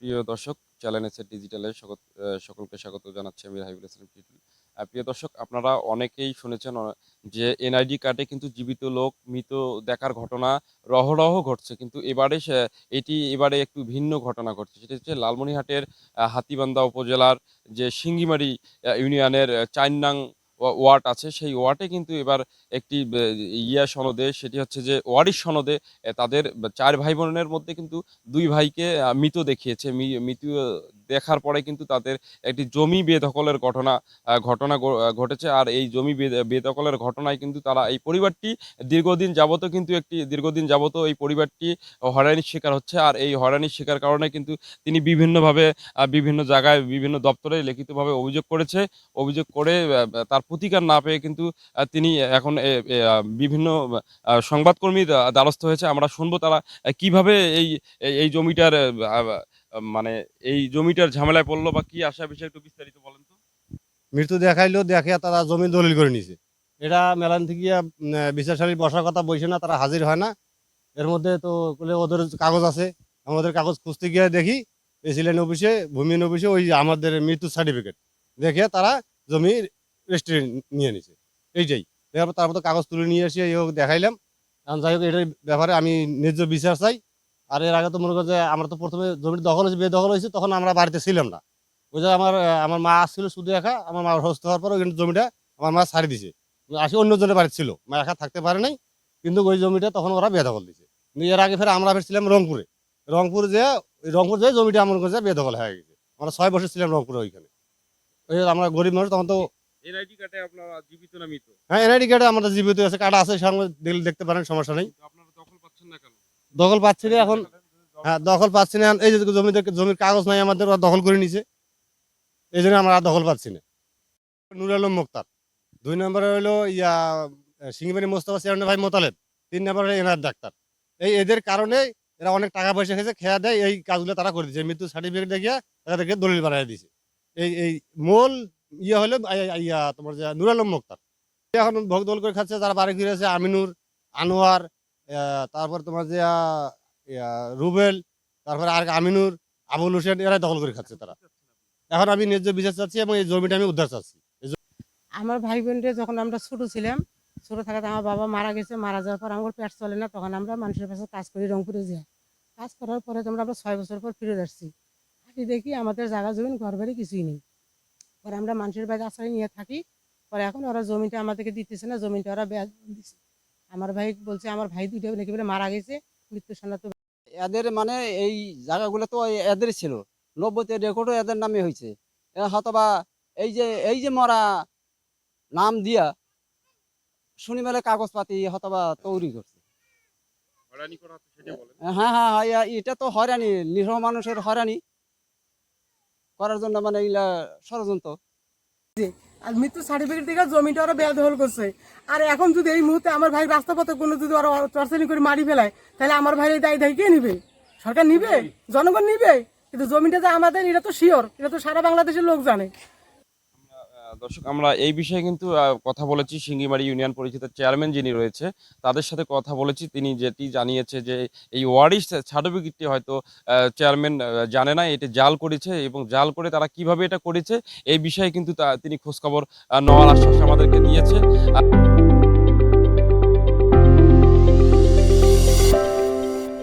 প্রিয় দর্শক, channel S ডিজিটালে সকলকে স্বাগত জানাচ্ছি আমি রাহিবুল ইসলাম টিটুল। প্রিয় দর্শক, আপনারা অনেকেই শুনেছেন যে এনআইডি কার্ডে কিন্তু জীবিত লোক মৃত দেখার ঘটনা রহরহ ঘটছে, কিন্তু এবারে একটু ভিন্ন ঘটনা ঘটছে। সেটা হচ্ছে লালমনিরহাটের হাতীবান্ধা উপজেলার যে সিঙ্গিমারি ইউনিয়নের ৪ নং ওয়ার্ড আছে, সেই ওয়ার্ডে কিন্তু এবার একটি সনদে, সেটি হচ্ছে যে ওয়ারিশ সনদে তাদের ৪ ভাই বোনের মধ্যে কিন্তু ২ ভাইকে মৃত দেখিয়েছে। মৃত দেখার পরে কিন্তু তাদের একটি জমি বেদখলের ঘটেছে। আর এই জমি বেদখলের ঘটনায় কিন্তু তারা এই পরিবারটি দীর্ঘদিন যাবত এই পরিবারটি হয়রানির শিকার হচ্ছে। আর এই হয়রানির শিকার কারণে কিন্তু তিনি বিভিন্নভাবে বিভিন্ন জায়গায় বিভিন্ন দপ্তরে লিখিতভাবে অভিযোগ করে তার প্রতিকার না পেয়ে কিন্তু তিনি এখন বিভিন্ন সংবাদকর্মীর দ্বারস্থ হয়েছে। আমরা শুনবো তারা কিভাবে এই জমিটার মানে এই জমিটার ঝামেলায় পড়লো বা কি আসা বিষয় একটু বিস্তারিত বলেন তো। মৃত্যু দেখাইলো, দেখে তারা জমি দলিল করে নিছে। এটা মেলান থেকে বিচারসালির বসার কথা বইছে না, তারা হাজির হয় না। এর মধ্যে তো বলে ওদের কাগজ আছে, আমাদের কাগজ খুঁজতে গিয়ে দেখি প্রেসিডেন্ট অফিসে, ভূমি অফিসে ওই আমাদের মৃত্যু সার্টিফিকেট দেখে তারা জমি রেজিস্ট্রি নিয়ে নিছে। এইটাই দেখার পর তারপর তো কাগজ তুলে নিয়ে এসে দেখাইলাম। এখন যাই হোক, এটার ব্যাপারে আমি ন্যায্য বিচার চাই। আর এর আগে তো মনে করো যে আমরা তো প্রথমে জমির দখল হয়েছে, বেদখল হয়েছে, তখন আমরা বাড়িতে ছিলাম না। ওই যে আমার মা আসছিল শুধু একা, আমার মা অসুস্থ হওয়ার পর ওই জমিটা আমার মা ছাড়ি দিছে। আসি অন্যজনের বাড়িতে ছিল, মা একা থাকতে পারে নাই, কিন্তু ওই জমিটা তখন ওরা বেদখল দিছে। কিন্তু এর আগে ফের আমরা ছিলাম রংপুরে। রংপুর যে জমিটা আমার কাছে বেদখল হয়ে গেছে। আমরা ৬ বছর ছিলাম রংপুরে ওইখানে। ওই যে আমরা গরিব মানুষ তখন তো। এনআইডি কার্ডে আপনারা জীবিত না মৃত? হ্যাঁ, এনআইডি কার্ডে আমাদের জীবিত আছে, কার্ড আছে, সঙ্গে দেখতে পারেন, সমস্যা নেই। কিন্তু আপনারা দখল পাচ্ছেন না কেন? দখল পাচ্ছি না এখন। হ্যাঁ, দখল পাচ্ছি না এখন। এই যে জমির কাগজ নাই আমাদের, ওরা দখল করে নিছে, এই জন্য আমরা আর দখল পাচ্ছি না। নুর আলম মুক্তার। ২ নম্বরে হলো সিঙ্গিমারি মোস্তফা চেয়ারম্যান ভাই মোতালেব। ৩ নম্বরে এনার ডাক্তার। এদের কারণে এরা অনেক টাকা পয়সা খেয়েছে, খেয়া দেয়, এই কাজগুলো তারা করে দিচ্ছে। মৃত্যু সার্টিফিকেট দেখিয়ে তাদেরকে দলিল বানাই দিছে। এই মূল হলো তোমার যে নুর আলম মুক্তার। এখন ভোগ দল করে খাচ্ছে, যারা বাড়ি ফিরেছে আমিনুর, আনোয়ার, তারপর তোমার যে রুবেল, তারপরে আর আমিনুর, আবুল হোসেন, এরাই দখল করে খাচ্ছে তারা। এখন আমি ন্যায্য বিচার চাচ্ছি এবং এই জমিটা আমি উদ্ধার চাচ্ছি। আমার ভাই বোনদের যখন আমরা ছোট ছিলাম, ছোট থাকাতে আমার বাবা মারা গেছে, মারা যাওয়ার পর আমার পেট চলে না, তখন আমরা মানুষের কাছে কাজ করি, রংপুরে যাই। কাজ করার পরে তোমরা আমরা ৬ বছর পর ফিরে আসছি। আসি দেখি আমাদের জায়গা জমি ঘর বাড়ি কিছুই নেই। পরে আমরা মানুষের বাড়ি আশ্রয় নিয়ে থাকি। পরে এখন ওরা জমিটা আমাদেরকে দিতেছে না, জমিটা ওরা বেচ দিচ্ছে। আমার ভাই বলছে আমার ভাই দুইটা নাকি বলে মারা গেছে, মৃত্যু সন্ন্যাত। এদের মানে এই জায়গাগুলো তো এদের ছিল, ৯০-তে রেকর্ডও এদের নামে হয়েছে। হয়তোবা এই যে মরা নাম দিয়া শুনি মেলে কাগজপাতি হয়তোবা তৈরি করছে। হয়রানি করা হচ্ছে সেটা বলেন। হ্যাঁ হ্যাঁ হ্যাঁ, এটা তো হয়রানি, নিরীহ মানুষের হয়রানি করার জন্য মানে এগুলা ষড়যন্ত্র। আর মৃত্যু সার্টিফিকেট থেকে জমিটা ওরা বেদখল করছে। আর এখন যদি এই মুহূর্তে আমার ভাই রাস্তা পথে কোনো যদি ওরা চর্চানি করে মারি ফেলায়, তাহলে আমার ভাইয়ের দায় কে নিবে? সরকার নিবে? জনগণ নিবে? কিন্তু জমিটা যে আমাদের, এটা তো শিওর, এটা তো সারা বাংলাদেশের লোক জানে। দর্শক, আমরা এই বিষয়ে কিন্তু কথা বলেছি সিঙ্গিমারি ইউনিয়ন পরিষদের চেয়ারম্যান যিনি রয়েছে তাদের সাথে কথা বলেছি। তিনি যেটি জানিয়েছে যে এই ওয়ারিশ সার্টিফিকেটটি হয়তো চেয়ারম্যান জানে না, এটি জাল করেছে, এবং জাল করে তারা কিভাবে এটা করেছে এই বিষয়ে কিন্তু তিনি খোঁজখবর নেওয়ার আশ্বাস আমাদেরকে দিয়েছে।